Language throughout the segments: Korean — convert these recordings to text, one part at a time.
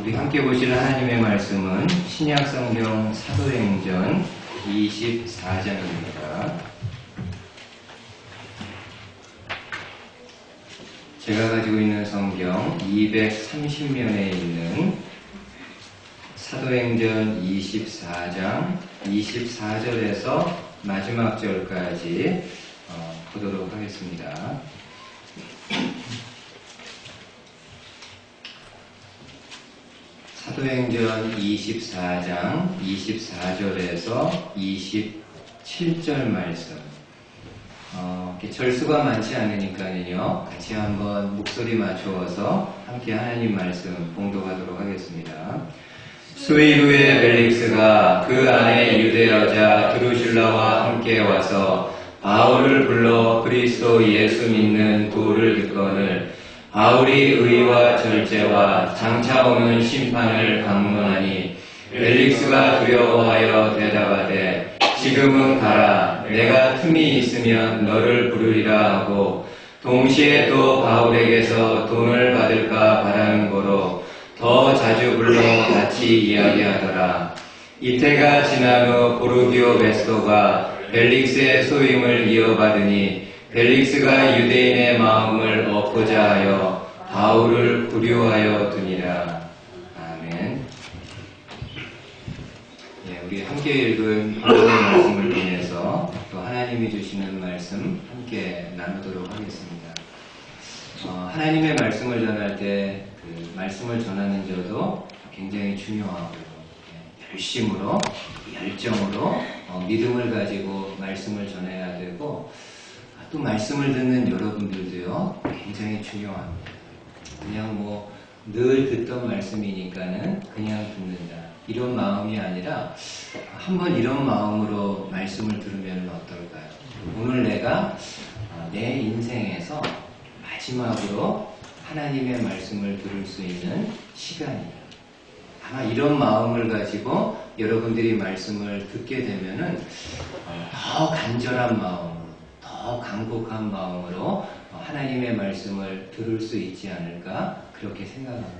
우리 함께 보실 하나님의 말씀은 신약성경 사도행전 24장입니다. 제가 가지고 있는 성경 230면에 있는 사도행전 24장 24절에서 마지막 절까지 보도록 하겠습니다. 사도행전 24장 24절에서 27절 말씀. 절수가 많지 않으니까요. 같이 한번 목소리 맞추어서 함께 하나님 말씀 봉독하도록 하겠습니다. 수일 후에 벨릭스가 그 안에 유대 여자 드루실라와 함께 와서 바울을 불러 그리스도 예수 믿는 도를 듣거늘 바울이 의와 절제와 장차 오는 심판을 강론하니 벨릭스가 두려워하여 대답하되 지금은 가라 내가 틈이 있으면 너를 부르리라 하고 동시에 또 바울에게서 돈을 받을까 바라는 거로 더 자주 불러 같이 이야기하더라. 이태가 지난 후 보르기오 베스토가 벨릭스의 소임을 이어받으니 벨릭스가 유대인의 마음을 얻고자 하여 바울을 구류하여 두니라. 아멘. 우리 함께 읽은 하나님의 말씀을 통해서 또 하나님이 주시는 말씀 함께 나누도록 하겠습니다. 하나님의 말씀을 전할 때 그 말씀을 전하는 저도 굉장히 중요하고요. 열심으로, 열정으로 믿음을 가지고 말씀을 전해야 되고 또 말씀을 듣는 여러분들도요. 굉장히 중요합니다. 그냥 늘 듣던 말씀이니까는 그냥 듣는다. 이런 마음이 아니라 한번 이런 마음으로 말씀을 들으면 어떨까요? 오늘 내가 내 인생에서 마지막으로 하나님의 말씀을 들을 수 있는 시간이에요. 아마 이런 마음을 가지고 여러분들이 말씀을 듣게 되면은 더 간절한 마음으로, 더 간곡한 마음으로 하나님의 말씀을 들을 수 있지 않을까 그렇게 생각합니다.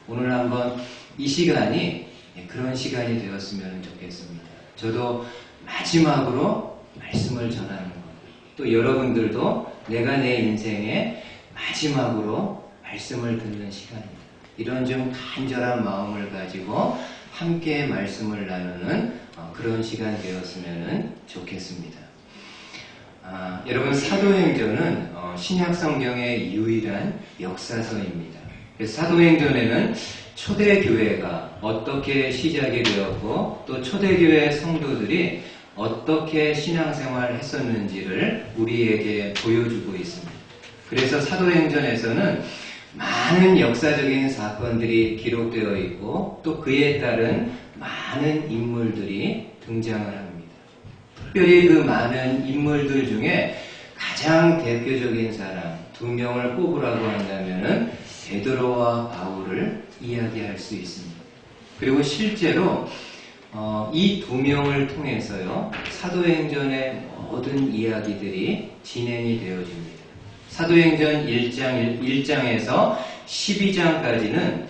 오늘 한번 이 시간이 그런 시간이 되었으면 좋겠습니다. 저도 마지막으로 말씀을 전하는 것, 또 여러분들도 내가 내 인생의 마지막으로 말씀을 듣는 시간입니다. 이런 좀 간절한 마음을 가지고 함께 말씀을 나누는 그런 시간 되었으면 좋겠습니다. 여러분, 사도행전은 신약성경의 유일한 역사서입니다. 사도행전에는 초대교회가 어떻게 시작이 되었고 또 초대교회 성도들이 어떻게 신앙생활을 했었는지를 우리에게 보여주고 있습니다. 그래서 사도행전에서는 많은 역사적인 사건들이 기록되어 있고 또 그에 따른 많은 인물들이 등장을 합니다. 특별히 그 많은 인물들 중에 가장 대표적인 사람 두 명을 꼽으라고 한다면은 베드로와 바울을 이야기할 수 있습니다. 그리고 실제로 이 두 명을 통해서요 사도행전의 모든 이야기들이 진행이 되어집니다. 사도행전 1장에서 12장까지는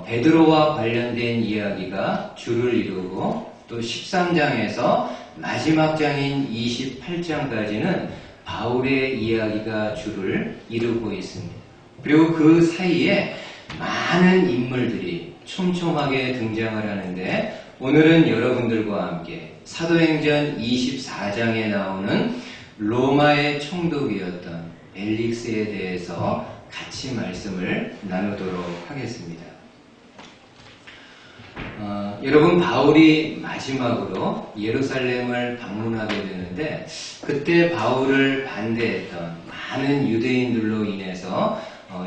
베드로와 관련된 이야기가 주를 이루고 또 13장에서 마지막 장인 28장까지는 바울의 이야기가 주를 이루고 있습니다. 그리고 그 사이에 많은 인물들이 촘촘하게 등장을 하는데 오늘은 여러분들과 함께 사도행전 24장에 나오는 로마의 총독이었던 벨릭스에 대해서 같이 말씀을 나누도록 하겠습니다. 여러분, 바울이 마지막으로 예루살렘을 방문하게 되는데 그때 바울을 반대했던 많은 유대인들로 인해서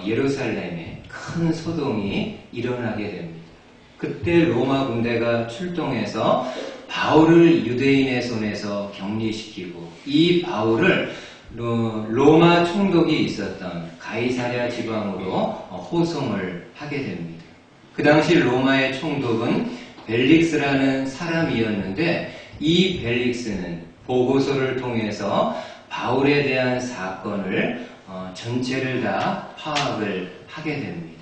예루살렘에 큰 소동이 일어나게 됩니다. 그때 로마 군대가 출동해서 바울을 유대인의 손에서 격리시키고 이 바울을 로마 총독이 있었던 가이사랴 지방으로 호송을 하게 됩니다. 그 당시 로마의 총독은 벨릭스라는 사람이었는데 이 벨릭스는 보고서를 통해서 바울에 대한 사건을 전체를 다 파악을 하게 됩니다.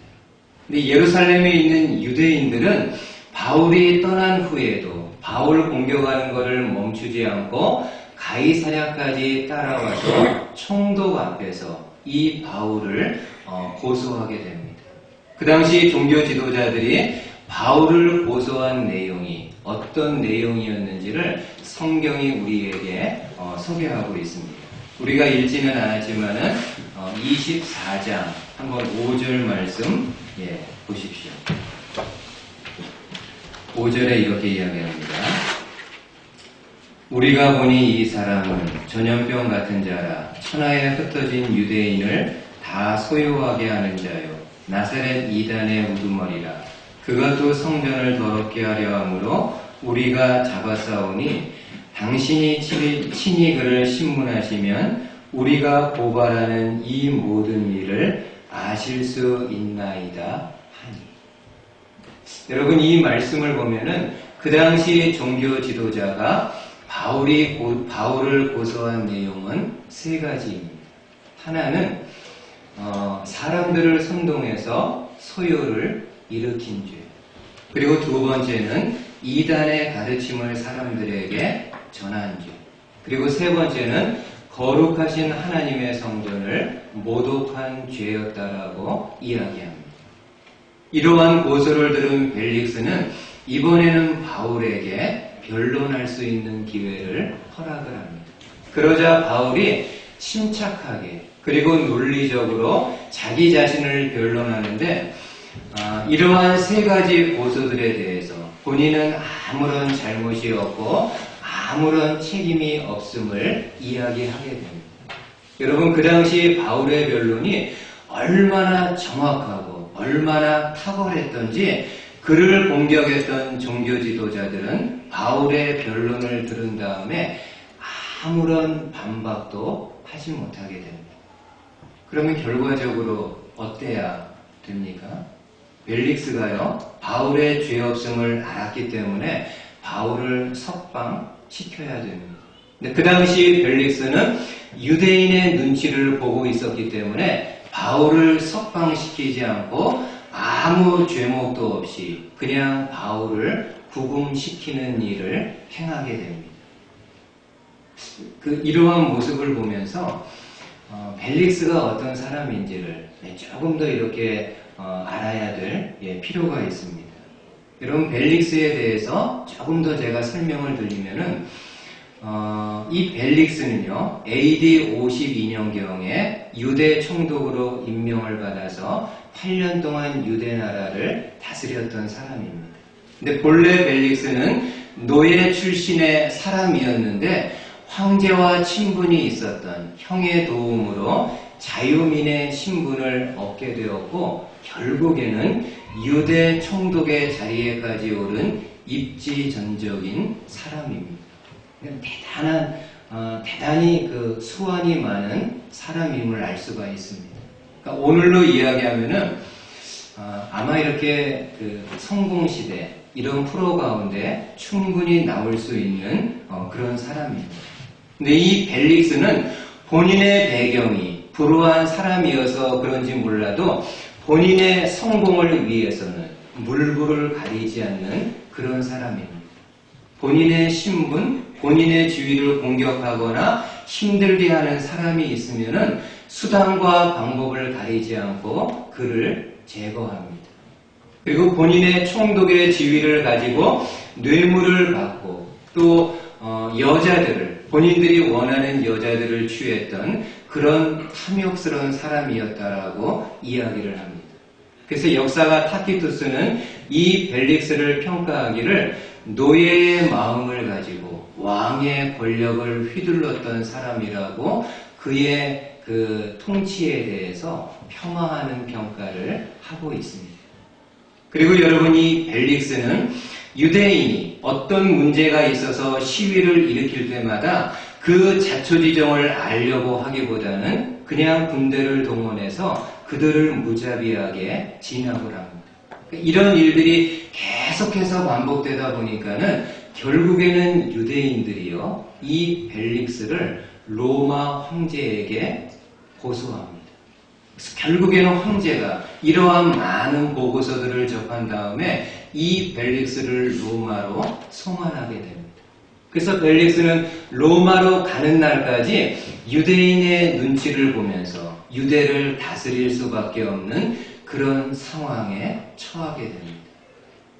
근데 예루살렘에 있는 유대인들은 바울이 떠난 후에도 바울을 공격하는 것을 멈추지 않고 가이사랴까지 따라와서 총독 앞에서 이 바울을 고소하게 됩니다. 그 당시 종교 지도자들이 바울을 고소한 내용이 어떤 내용이었는지를 성경이 우리에게 소개하고 있습니다. 우리가 읽지는 않았지만은 24장 한번 5절 말씀 보십시오. 5절에 이렇게 이야기합니다. 우리가 보니 이 사람은 전염병 같은 자라 천하에 흩어진 유대인을 다 소유하게 하는 자요 나사렛 이단의 우두머리라. 그것도 성전을 더럽게 하려 함으로 우리가 잡아싸우니 당신이 친히 그를 신문하시면 우리가 고발하는 이 모든 일을 아실 수 있나이다 하니. 여러분, 이 말씀을 보면은 그 당시 종교 지도자가 바울을 고소한 내용은 세 가지입니다. 하나는 사람들을 선동해서 소요를 일으킨 죄. 그리고 두 번째는 이단의 가르침을 사람들에게 전한 죄. 그리고 세 번째는 거룩하신 하나님의 성전을 모독한 죄였다라고 이야기합니다. 이러한 고소를 들은 벨릭스는 이번에는 바울에게 변론할 수 있는 기회를 허락을 합니다. 그러자 바울이 침착하게 그리고 논리적으로 자기 자신을 변론하는데 이러한 세 가지 고소들에 대해서 본인은 아무런 잘못이 없고 아무런 책임이 없음을 이야기하게 됩니다. 여러분, 그 당시 바울의 변론이 얼마나 정확하고 얼마나 탁월했던지 그를 공격했던 종교 지도자들은 바울의 변론을 들은 다음에 아무런 반박도 하지 못하게 됩니다. 그러면 결과적으로 어때야 됩니까? 벨릭스가요, 바울의 죄 없음을 알았기 때문에 바울을 석방시켜야 됩니다. 근데 그 당시 벨릭스는 유대인의 눈치를 보고 있었기 때문에 바울을 석방시키지 않고 아무 죄목도 없이 그냥 바울을 구금시키는 일을 행하게 됩니다. 이러한 모습을 보면서 벨릭스가 어떤 사람인지를 조금 더 이렇게 알아야 될 필요가 있습니다. 여러분, 벨릭스에 대해서 조금 더 제가 설명을 드리면은 이 벨릭스는요, AD 52년경에 유대 총독으로 임명을 받아서 8년 동안 유대 나라를 다스렸던 사람입니다. 근데 본래 벨릭스는 노예 출신의 사람이었는데 황제와 친분이 있었던 형의 도움으로 자유민의 신분을 얻게 되었고 결국에는 유대 총독의 자리에까지 오른 입지전적인 사람입니다. 대단히 수완이 많은 사람임을 알 수가 있습니다. 그러니까 오늘로 이야기하면은 아마 이렇게 성공시대 이런 프로 가운데 충분히 나올 수 있는 그런 사람입니다. 근데 이 벨릭스는 본인의 배경이 불우한 사람이어서 그런지 몰라도 본인의 성공을 위해서는 물불을 가리지 않는 그런 사람입니다. 본인의 신분, 본인의 지위를 공격하거나 힘들게 하는 사람이 있으면은 수단과 방법을 가리지 않고 그를 제거합니다. 그리고 본인의 총독의 지위를 가지고 뇌물을 받고 또 여자들을, 본인들이 원하는 여자들을 취했던 그런 탐욕스러운 사람이었다라고 이야기를 합니다. 그래서 역사가 타키투스는 이 벨릭스를 평가하기를 노예의 마음을 가지고 왕의 권력을 휘둘렀던 사람이라고 그의 통치에 대해서 폄하하는 평가를 하고 있습니다. 그리고 여러분, 이 벨릭스는 유대인이 어떤 문제가 있어서 시위를 일으킬 때마다 그 자초지종을 알려고 하기보다는 그냥 군대를 동원해서 그들을 무자비하게 진압을 합니다. 이런 일들이 계속해서 반복되다 보니까는 결국에는 유대인들이요, 이 벨릭스를 로마 황제에게 고소합니다. 결국에는 황제가 이러한 많은 보고서들을 접한 다음에 이 벨릭스를 로마로 송환하게 됩니다. 그래서 벨릭스는 로마로 가는 날까지 유대인의 눈치를 보면서 유대를 다스릴 수밖에 없는 그런 상황에 처하게 됩니다.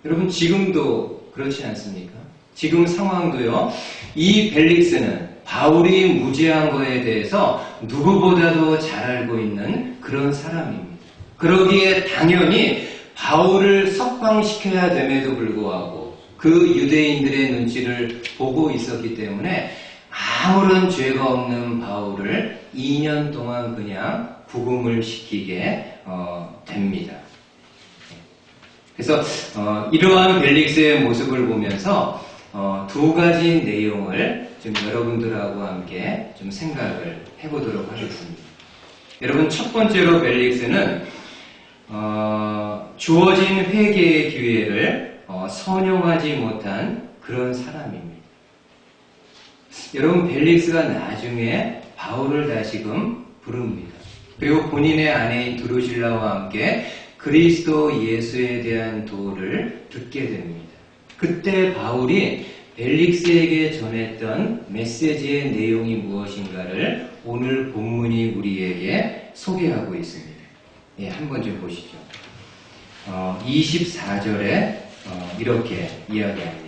여러분, 지금도 그렇지 않습니까? 지금 상황도요, 이 벨릭스는 바울이 무죄한 거에 대해서 누구보다도 잘 알고 있는 그런 사람입니다. 그러기에 당연히 바울을 석방시켜야 됨에도 불구하고 그 유대인들의 눈치를 보고 있었기 때문에 아무런 죄가 없는 바울을 2년 동안 그냥 구금을 시키게 됩니다. 그래서 이러한 벨릭스의 모습을 보면서 두 가지 내용을 좀 여러분들하고 함께 좀 생각을 해보도록 하겠습니다. 여러분, 첫 번째로 벨릭스는 주어진 회개의 기회를 선용하지 못한 그런 사람입니다. 여러분, 벨릭스가 나중에 바울을 다시금 부릅니다. 그리고 본인의 아내인 드루실라와 함께 그리스도 예수에 대한 도를 듣게 됩니다. 그때 바울이 벨릭스에게 전했던 메시지의 내용이 무엇인가를 오늘 본문이 우리에게 소개하고 있습니다. 예, 한번 좀 보시죠. 24절에 이렇게 이야기합니다.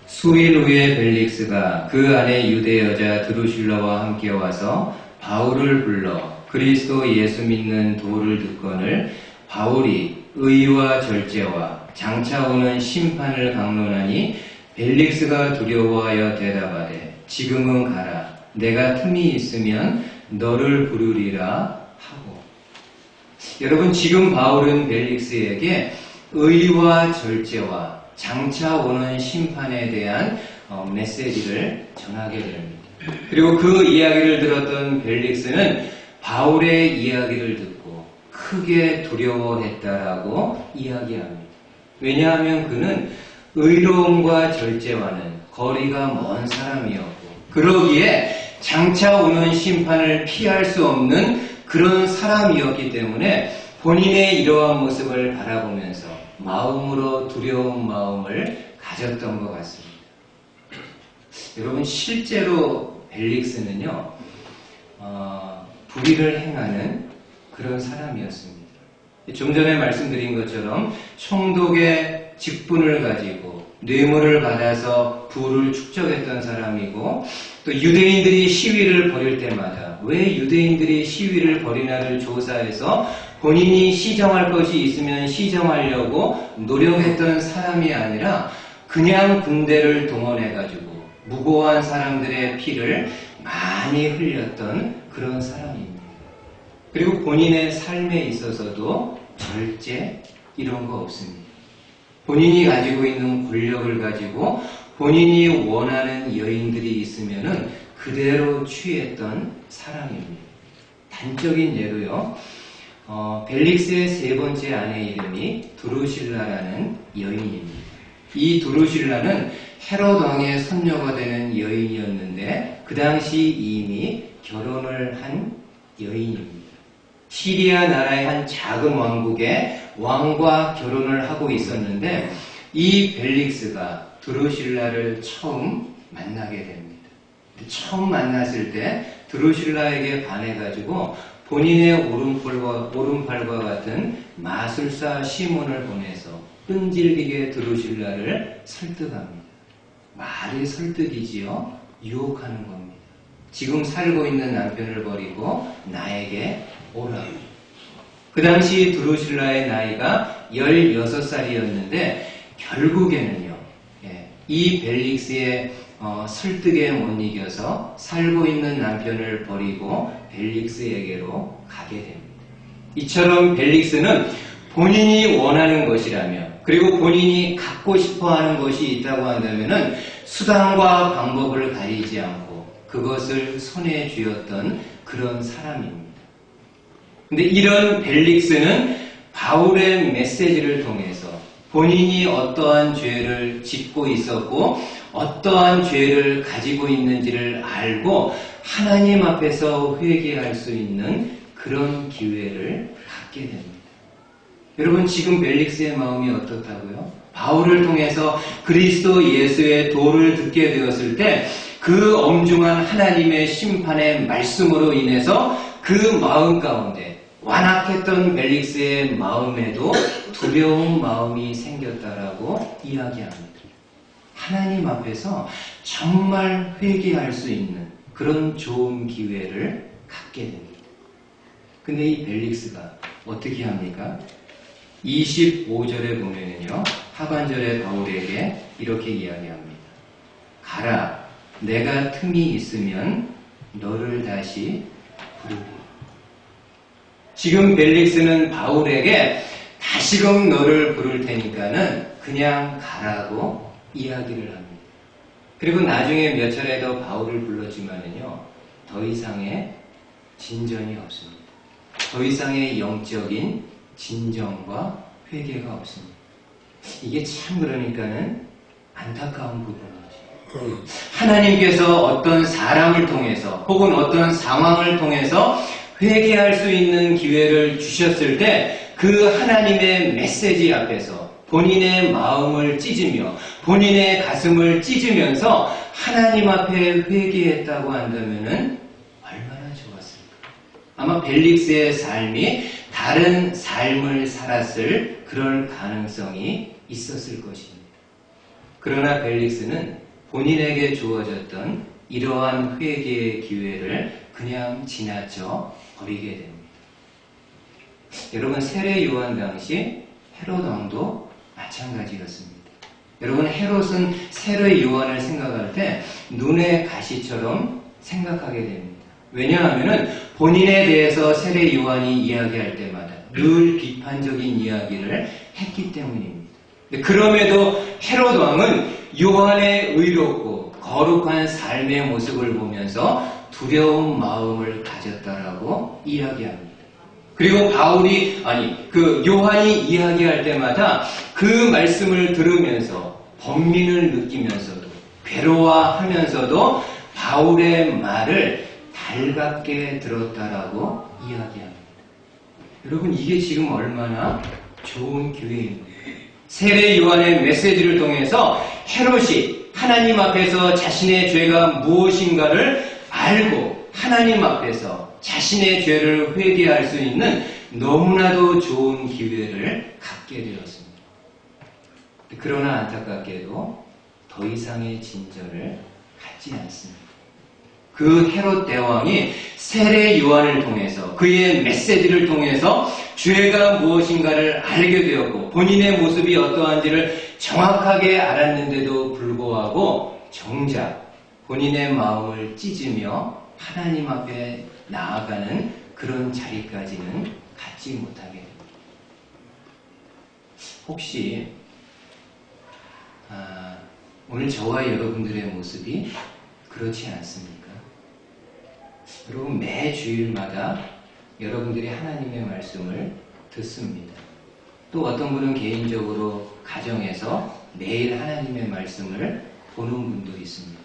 수일 후에 벨릭스가 그 안에 유대 여자 드루실라와 함께 와서 바울을 불러 그리스도 예수 믿는 도를 듣거늘 바울이 의와 절제와 장차 오는 심판을 강론하니 벨릭스가 두려워하여 대답하되 지금은 가라. 내가 틈이 있으면 너를 부르리라 하고. 여러분, 지금 바울은 벨릭스에게 의와 절제와 장차 오는 심판에 대한 메시지를 전하게 됩니다. 그리고 그 이야기를 들었던 벨릭스는 바울의 이야기를 듣고 크게 두려워했다라고 이야기합니다. 왜냐하면 그는 의로움과 절제와는 거리가 먼 사람이었고 그러기에 장차 오는 심판을 피할 수 없는 그런 사람이었기 때문에 본인의 이러한 모습을 바라보면서 마음으로 두려운 마음을 가졌던 것 같습니다. 여러분, 실제로 벨릭스는요, 불의를 행하는 그런 사람이었습니다. 좀 전에 말씀드린 것처럼 총독의 직분을 가지고 뇌물을 받아서 부를 축적했던 사람이고, 또 유대인들이 시위를 벌일 때마다 왜 유대인들이 시위를 벌이나를 조사해서 본인이 시정할 것이 있으면 시정하려고 노력했던 사람이 아니라 그냥 군대를 동원해가지고 무고한 사람들의 피를 많이 흘렸던 그런 사람입니다. 그리고 본인의 삶에 있어서도 절제 이런 거 없습니다. 본인이 가지고 있는 권력을 가지고 본인이 원하는 여인들이 있으면은 그대로 취했던 사람입니다. 단적인 예로요. 벨릭스의 세 번째 아내 이름이 드루실라라는 여인입니다. 이 드루실라는 헤롯 왕의 손녀가 되는 여인이었는데 그 당시 이미 결혼을 한 여인입니다. 시리아 나라의 한 작은 왕국의 왕과 결혼을 하고 있었는데 이 벨릭스가 드루실라를 처음 만나게 됩니다. 처음 만났을 때 드루실라에게 반해가지고 본인의 오른팔과 같은 마술사 시몬을 보내서 끈질기게 드루실라를 설득합니다. 말이 설득이지요. 유혹하는 겁니다. 지금 살고 있는 남편을 버리고 나에게 오라고. 그 당시 드루실라의 나이가 16살이었는데 결국에는요, 이 벨릭스의 설득에 못 이겨서 살고 있는 남편을 버리고 벨릭스에게로 가게 됩니다. 이처럼 벨릭스는 본인이 원하는 것이라며 그리고 본인이 갖고 싶어하는 것이 있다고 한다면은 수단과 방법을 가리지 않고 그것을 손에 쥐었던 그런 사람입니다. 근데 이런 벨릭스는 바울의 메시지를 통해서 본인이 어떠한 죄를 짓고 있었고 어떠한 죄를 가지고 있는지를 알고 하나님 앞에서 회개할 수 있는 그런 기회를 갖게 됩니다. 여러분, 지금 벨릭스의 마음이 어떻다고요? 바울을 통해서 그리스도 예수의 도를 듣게 되었을 때 그 엄중한 하나님의 심판의 말씀으로 인해서 그 마음 가운데 완악했던 벨릭스의 마음에도 두려운 마음이 생겼다라고 이야기합니다. 하나님 앞에서 정말 회개할 수 있는 그런 좋은 기회를 갖게 됩니다. 근데 이 벨릭스가 어떻게 합니까? 25절에 보면은요, 하반절에 바울에게 이렇게 이야기합니다. 가라, 내가 틈이 있으면 너를 다시 부르리. 지금 벨릭스는 바울에게 다시금 너를 부를 테니까는 그냥 가라고 이야기를 합니다. 그리고 나중에 몇 차례 더 바울을 불렀지만은요, 더 이상의 진전이 없습니다. 더 이상의 영적인 진정과 회개가 없습니다. 이게 참 그러니까는 안타까운 부분이죠. 하나님께서 어떤 사람을 통해서 혹은 어떤 상황을 통해서 회개할 수 있는 기회를 주셨을 때 그 하나님의 메시지 앞에서 본인의 마음을 찢으며 본인의 가슴을 찢으면서 하나님 앞에 회개했다고 한다면은 얼마나 좋았을까. 아마 벨릭스의 삶이 다른 삶을 살았을 그럴 가능성이 있었을 것입니다. 그러나 벨릭스는 본인에게 주어졌던 이러한 회개의 기회를 그냥 지나쳐 버리게 됩니다. 여러분, 세례 요한 당시 헤롯 왕도 마찬가지였습니다. 여러분, 헤롯은 세례 요한을 생각할 때 눈의 가시처럼 생각하게 됩니다. 왜냐하면 본인에 대해서 세례 요한이 이야기할 때마다 늘 비판적인 이야기를 했기 때문입니다. 그럼에도 헤롯 왕은 요한의 의롭고 거룩한 삶의 모습을 보면서 두려운 마음을 가졌다라고 이야기합니다. 그리고 요한이 이야기할 때마다 그 말씀을 들으면서 번민을 느끼면서도 괴로워하면서도 바울의 말을 달갑게 들었다라고 이야기합니다. 여러분, 이게 지금 얼마나 좋은 기회입니까? 세례 요한의 메시지를 통해서 헤롯이 하나님 앞에서 자신의 죄가 무엇인가를 알고 하나님 앞에서 자신의 죄를 회개할 수 있는 너무나도 좋은 기회를 갖게 되었습니다. 그러나 안타깝게도 더 이상의 진전을 갖지 않습니다. 그 헤롯 대왕이 세례 요한을 통해서 그의 메시지를 통해서 죄가 무엇인가를 알게 되었고 본인의 모습이 어떠한지를 정확하게 알았는데도 불구하고 정작 본인의 마음을 찢으며 하나님 앞에 나아가는 그런 자리까지는 갖지 못하게 됩니다. 혹시 오늘 저와 여러분들의 모습이 그렇지 않습니까? 여러분, 매 주일마다 여러분들이 하나님의 말씀을 듣습니다. 또 어떤 분은 개인적으로 가정에서 매일 하나님의 말씀을 보는 분도 있습니다.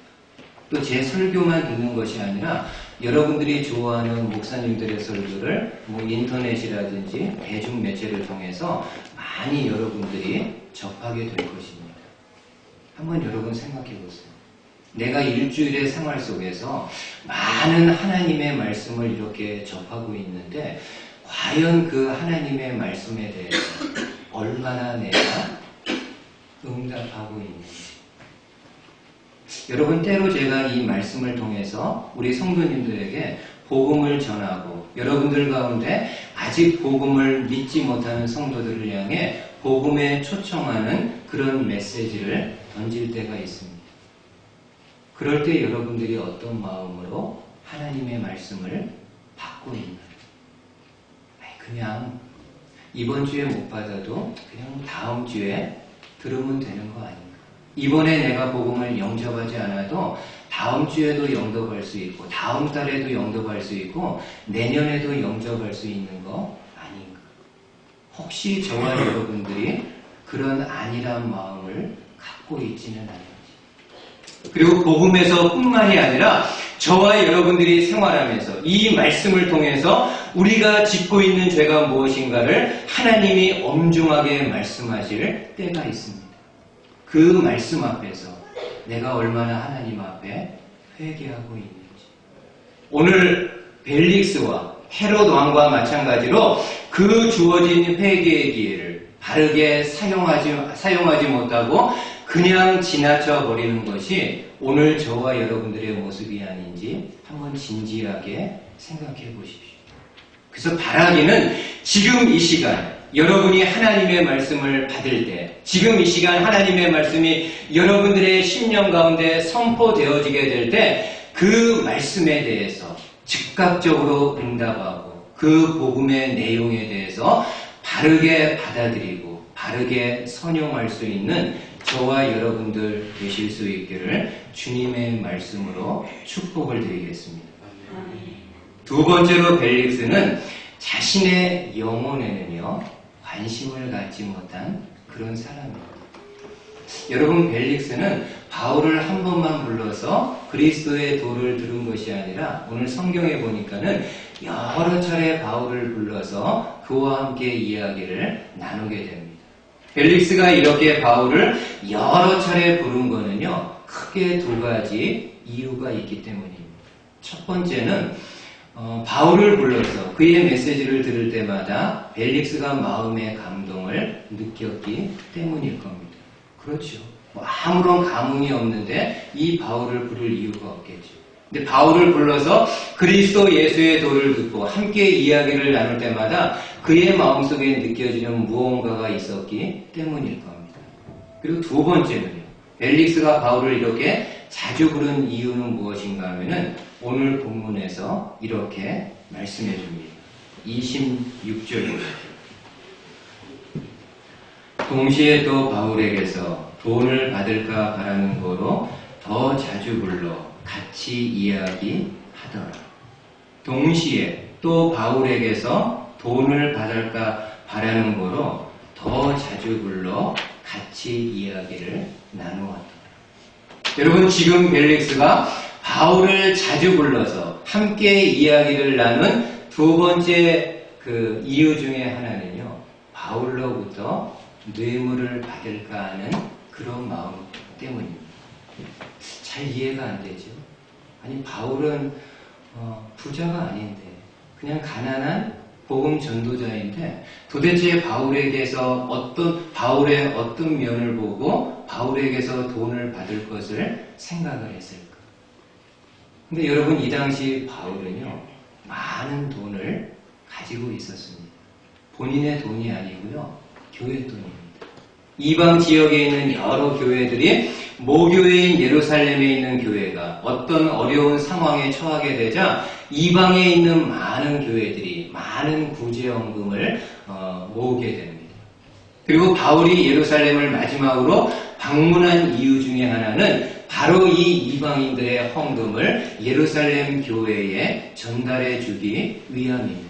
또 제 설교만 듣는 것이 아니라 여러분들이 좋아하는 목사님들의 설교를 인터넷이라든지 대중매체를 통해서 많이 여러분들이 접하게 될 것입니다. 한번 여러분 생각해 보세요. 내가 일주일의 생활 속에서 많은 하나님의 말씀을 이렇게 접하고 있는데 과연 그 하나님의 말씀에 대해서 얼마나 내가 응답하고 있는지. 여러분, 때로 제가 이 말씀을 통해서 우리 성도님들에게 복음을 전하고 여러분들 가운데 아직 복음을 믿지 못하는 성도들을 향해 복음에 초청하는 그런 메시지를 던질 때가 있습니다. 그럴 때 여러분들이 어떤 마음으로 하나님의 말씀을 받고 있나요? 그냥 이번 주에 못 받아도 그냥 다음 주에 들으면 되는 거 아닌가? 이번에 내가 복음을 영접하지 않아도 다음 주에도 영접할 수 있고 다음 달에도 영접할 수 있고 내년에도 영접할 수 있는 거 아닌가? 혹시 저와 여러분들이 그런 안일한 마음을 갖고 있지는 않은지. 그리고 복음에서 뿐만이 아니라 저와 여러분들이 생활하면서 이 말씀을 통해서 우리가 짓고 있는 죄가 무엇인가를 하나님이 엄중하게 말씀하실 때가 있습니다. 그 말씀 앞에서 내가 얼마나 하나님 앞에 회개하고 있는지. 오늘 벨릭스와 헤롯 왕과 마찬가지로 그 주어진 회개의 기회를 바르게 사용하지 못하고 그냥 지나쳐 버리는 것이 오늘 저와 여러분들의 모습이 아닌지 한번 진지하게 생각해 보십시오. 그래서 바라기는 지금 이 시간 여러분이 하나님의 말씀을 받을 때, 지금 이 시간 하나님의 말씀이 여러분들의 심령 가운데 선포되어지게 될 때 그 말씀에 대해서 즉각적으로 응답하고 그 복음의 내용에 대해서 바르게 받아들이고 바르게 선용할 수 있는 저와 여러분들 되실 수 있기를 주님의 말씀으로 축복을 드리겠습니다. 두 번째로 벨릭스는 자신의 영혼에는요 관심을 갖지 못한 그런 사람입니다. 여러분, 벨릭스는 바울을 한 번만 불러서 그리스도의 도를 들은 것이 아니라 오늘 성경에 보니까는 여러 차례 바울을 불러서 그와 함께 이야기를 나누게 됩니다. 벨릭스가 이렇게 바울을 여러 차례 부른 거는요 크게 두 가지 이유가 있기 때문입니다. 첫 번째는 바울을 불러서 그의 메시지를 들을 때마다 벨릭스가 마음의 감동을 느꼈기 때문일 겁니다. 그렇죠. 아무런 감흥이 없는데 이 바울을 부를 이유가 없겠죠. 근데 바울을 불러서 그리스도 예수의 도를 듣고 함께 이야기를 나눌 때마다 그의 마음속에 느껴지는 무언가가 있었기 때문일 겁니다. 그리고 두 번째는요. 벨릭스가 바울을 이렇게 자주 부른 이유는 무엇인가 하면은 오늘 본문에서 이렇게 말씀해 줍니다. 26절입니다. 동시에 또 바울에게서 돈을 받을까 바라는 거로 더 자주 불러 같이 이야기하더라. 동시에 또 바울에게서 돈을 받을까 바라는 거로 더 자주 불러 같이 이야기를 나누었다. 여러분, 지금 벨릭스가 바울을 자주 불러서 함께 이야기를 나눈 두 번째 그 이유 중에 하나는요, 바울로부터 뇌물을 받을까 하는 그런 마음 때문입니다. 잘 이해가 안 되죠? 아니, 바울은 부자가 아닌데 그냥 가난한 복음 전도자인데 도대체 바울에게서 바울의 어떤 면을 보고 바울에게서 돈을 받을 것을 생각을 했을까? 근데 여러분, 이 당시 바울은요 많은 돈을 가지고 있었습니다. 본인의 돈이 아니고요 교회 돈입니다. 이방 지역에 있는 여러 교회들이 모교회인 예루살렘에 있는 교회가 어떤 어려운 상황에 처하게 되자 이방에 있는 많은 교회들이 많은 구제헌금을 모으게 됩니다. 그리고 바울이 예루살렘을 마지막으로 방문한 이유 중에 하나는 바로 이 이방인들의 헌금을 예루살렘 교회에 전달해 주기 위함입니다.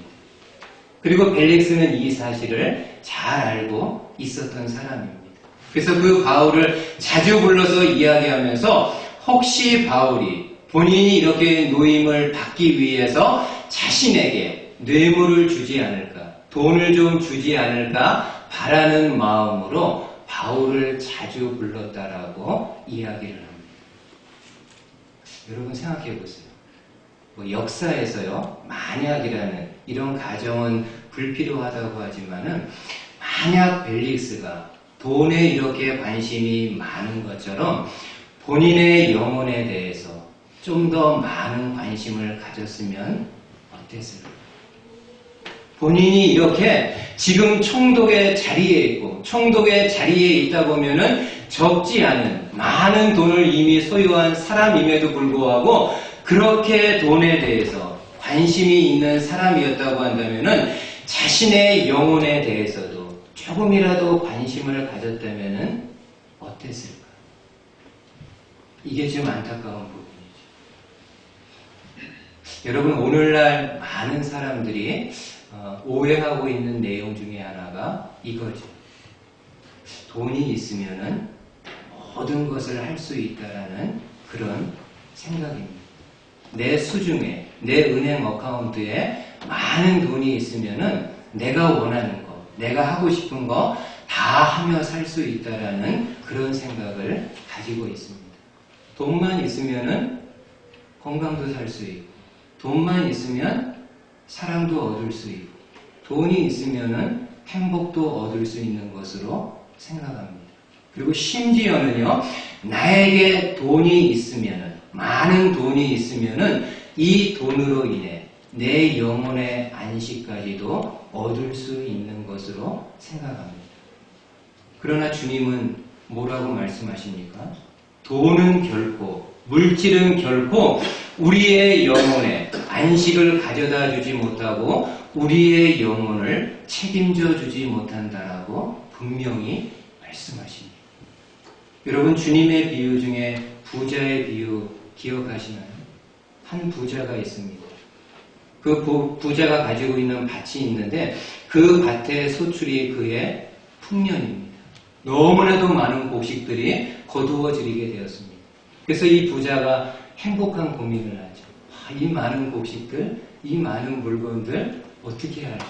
그리고 벨릭스는 이 사실을 잘 알고 있었던 사람입니다. 그래서 그 바울을 자주 불러서 이야기하면서 혹시 바울이 본인이 이렇게 노임을 받기 위해서 자신에게 뇌물을 주지 않을까, 돈을 좀 주지 않을까 바라는 마음으로 바울을 자주 불렀다라고 이야기를 합니다. 여러분, 생각해 보세요. 역사에서요, 만약이라는 이런 가정은 불필요하다고 하지만은 만약 벨릭스가 돈에 이렇게 관심이 많은 것처럼 본인의 영혼에 대해서 좀 더 많은 관심을 가졌으면 어땠을까요? 본인이 이렇게 지금 총독의 자리에 있고 총독의 자리에 있다 보면은 적지 않은 많은 돈을 이미 소유한 사람임에도 불구하고 그렇게 돈에 대해서 관심이 있는 사람이었다고 한다면은 자신의 영혼에 대해서도 조금이라도 관심을 가졌다면은 어땠을까? 이게 좀 안타까운 부분이죠. 여러분, 오늘날 많은 사람들이 오해하고 있는 내용 중에 하나가 이거죠. 돈이 있으면은 모든 것을 할 수 있다라는 그런 생각입니다. 내 수중에, 내 은행 어카운트에 많은 돈이 있으면은 내가 원하는 거, 내가 하고 싶은 거 다 하며 살 수 있다라는 그런 생각을 가지고 있습니다. 돈만 있으면은 건강도 살 수 있고, 돈만 있으면 사랑도 얻을 수 있고, 돈이 있으면은 행복도 얻을 수 있는 것으로 생각합니다. 그리고 심지어는요, 나에게 돈이 있으면은, 많은 돈이 있으면은 이 돈으로 인해 내 영혼의 안식까지도 얻을 수 있는 것으로 생각합니다. 그러나 주님은 뭐라고 말씀하십니까? 돈은 결코, 물질은 결코 우리의 영혼에 안식을 가져다 주지 못하고 우리의 영혼을 책임져 주지 못한다라고 분명히 말씀하십니다. 여러분, 주님의 비유 중에 부자의 비유 기억하시나요? 한 부자가 있습니다. 그 부자가 가지고 있는 밭이 있는데 그 밭의 소출이 그의 풍년입니다. 너무나도 많은 곡식들이 거두어지게 되었습니다. 그래서 이 부자가 행복한 고민을 하죠. 이 많은 곡식들, 이 많은 물건들 어떻게 할까?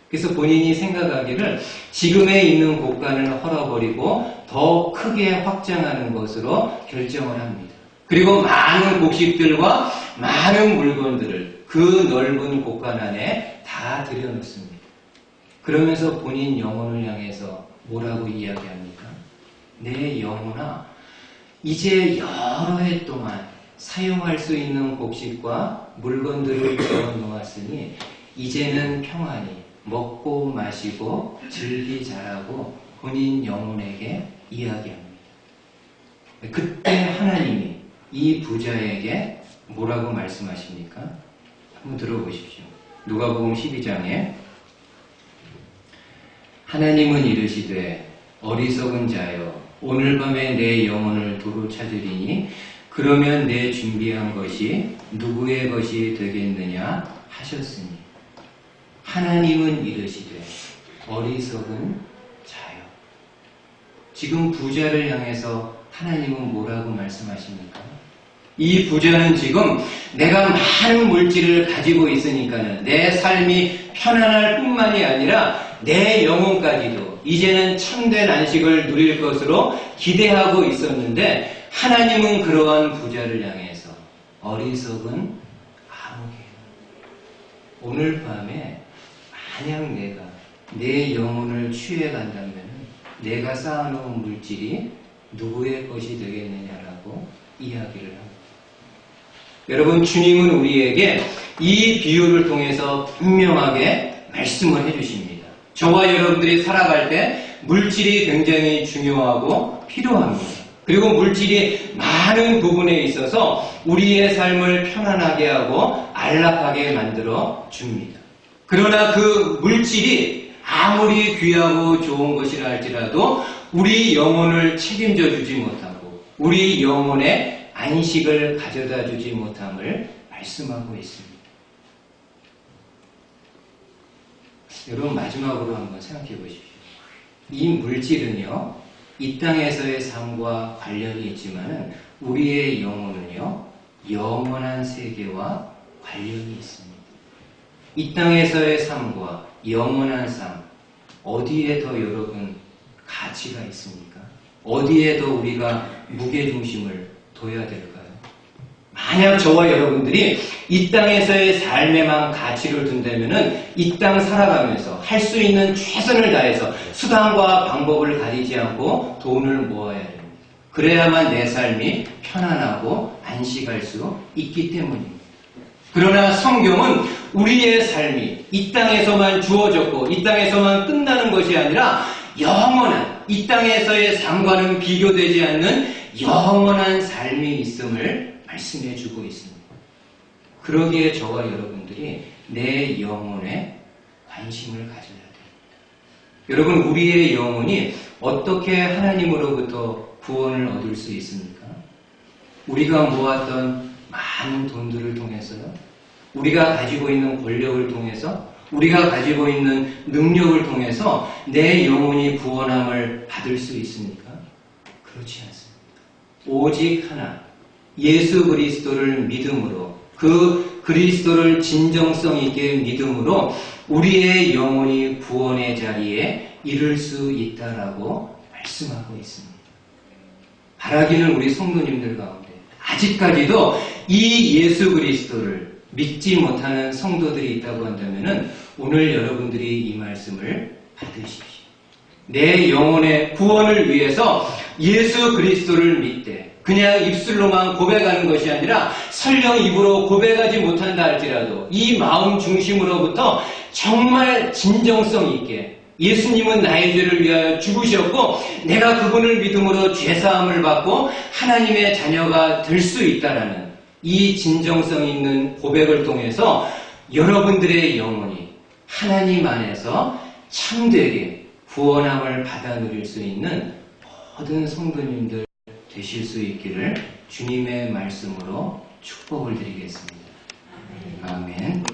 그래서 본인이 생각하기를 지금에 있는 곳간을 헐어버리고 더 크게 확장하는 것으로 결정을 합니다. 그리고 많은 곡식들과 많은 물건들을 그 넓은 곳간 안에 다 들여놓습니다. 그러면서 본인 영혼을 향해서 뭐라고 이야기합니까? 내 영혼아, 이제 여러 해 동안 사용할 수 있는 곡식과 물건들을 들여놓았으니 이제는 평안히 먹고 마시고 즐기 자라고 본인 영혼에게 이야기합니다. 그때 하나님이 이 부자에게 뭐라고 말씀하십니까? 한번 들어보십시오. 누가복음 12장에 하나님은 이르시되 어리석은 자여 오늘 밤에 내 영혼을 도로 찾으리니 그러면 내 준비한 것이 누구의 것이 되겠느냐 하셨으니 하나님은 이르시되 어리석은 자여. 지금 부자를 향해서 하나님은 뭐라고 말씀하십니까? 이 부자는 지금 내가 많은 물질을 가지고 있으니까는 내 삶이 편안할 뿐만이 아니라 내 영혼까지도 이제는 참된 안식을 누릴 것으로 기대하고 있었는데 하나님은 그러한 부자를 향해서 어리석은 아무개요. 오늘 밤에 만약 내가 내 영혼을 취해간다면 내가 쌓아놓은 물질이 누구의 것이 되겠느냐라고 이야기를 합니다. 여러분, 주님은 우리에게 이 비유를 통해서 분명하게 말씀을 해주십니다. 저와 여러분들이 살아갈 때 물질이 굉장히 중요하고 필요합니다. 그리고 물질이 많은 부분에 있어서 우리의 삶을 편안하게 하고 안락하게 만들어 줍니다. 그러나 그 물질이 아무리 귀하고 좋은 것이라 할지라도 우리 영혼을 책임져 주지 못하고 우리 영혼의 안식을 가져다 주지 못함을 말씀하고 있습니다. 여러분, 마지막으로 한번 생각해 보십시오. 이 물질은요, 이 땅에서의 삶과 관련이 있지만 우리의 영혼은요, 영원한 세계와 관련이 있습니다. 이 땅에서의 삶과 영원한 삶, 어디에 더 여러분 가치가 있습니까? 어디에 더 우리가 무게중심을 둬야 될까요? 만약 저와 여러분들이 이 땅에서의 삶에만 가치를 둔다면 이 땅 살아가면서 할 수 있는 최선을 다해서 수단과 방법을 가리지 않고 돈을 모아야 됩니다. 그래야만 내 삶이 편안하고 안식할 수 있기 때문입니다. 그러나 성경은 우리의 삶이 이 땅에서만 주어졌고 이 땅에서만 끝나는 것이 아니라 영원한 이 땅에서의 삶과는 비교되지 않는 영원한 삶이 있음을 말씀해 주고 있습니다. 그러기에 저와 여러분들이 내 영혼에 관심을 가져야 됩니다. 여러분, 우리의 영혼이 어떻게 하나님으로부터 구원을 얻을 수 있습니까? 우리가 모았던 많은 돈들을 통해서요? 우리가 가지고 있는 권력을 통해서? 우리가 가지고 있는 능력을 통해서 내 영혼이 구원함을 받을 수 있습니까? 그렇지 않습니다. 오직 하나, 예수 그리스도를 믿음으로, 그 그리스도를 진정성 있게 믿음으로 우리의 영혼이 구원의 자리에 이를 수 있다라고 말씀하고 있습니다. 바라기는 우리 성도님들 가운데 아직까지도 이 예수 그리스도를 믿지 못하는 성도들이 있다고 한다면 오늘 여러분들이 이 말씀을 받으십시오. 내 영혼의 구원을 위해서 예수 그리스도를 믿되 그냥 입술로만 고백하는 것이 아니라 설령 입으로 고백하지 못한다 할지라도 이 마음 중심으로부터 정말 진정성 있게 예수님은 나의 죄를 위하여 죽으셨고 내가 그분을 믿음으로 죄사함을 받고 하나님의 자녀가 될 수 있다라는 이 진정성 있는 고백을 통해서 여러분들의 영혼이 하나님 안에서 참되게 구원함을 받아 누릴 수 있는 모든 성도님들 되실 수 있기를 주님의 말씀으로 축복을 드리겠습니다. 아멘.